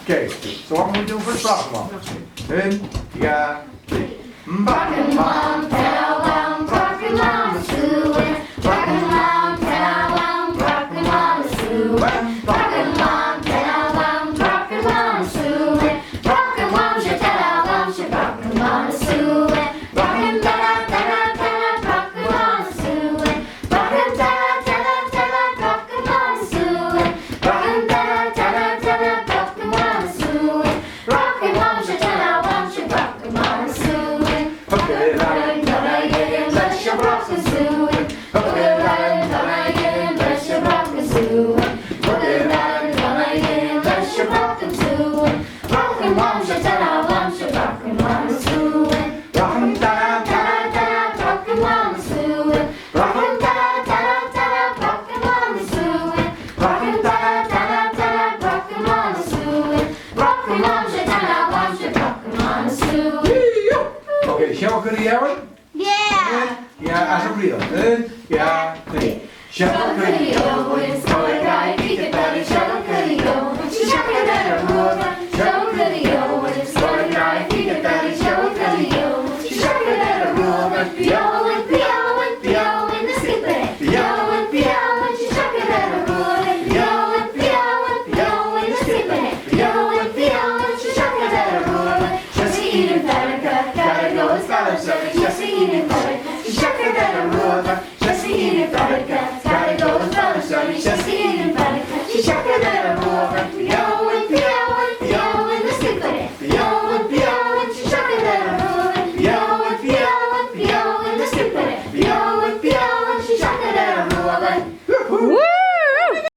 Oké, zo wat moet je doen voor de vraagman? 1, 2, 3. Bakkenman, tellam, bakkenman, suwen. Bakkenman, tellam, bakkenman, suwen. Bakkenman, tellam, bakkenman, suwen. Bakkenman, je tellam, je bakkenman, suwen. Bakken, tella, tella, tella, bakkenman, suwen. Bakken, tella, tella, tella, bakkenman, suwen. Bakken, tella, tella, tella, bakkenman, suwen. Bakkenman, je tellam, je bakkenman, suwen. Oké, bless your broken suwen. Oké, bless your broken suwen. Oké, bless your broken suwen. Broken moms, je tellam, je bakkenman, suwen. Broken tella, tella, tella, broken mom, suwen. Broken tella, tella, tella, broken mom, suwen. Broken tella, tella, tella, broken mom, suwen. Broken moms, je tellam, je bakkenman, suwen. Oké, shall we go to Yeah. Ja, alsjeblieft. 1, 2, 3. Shall we go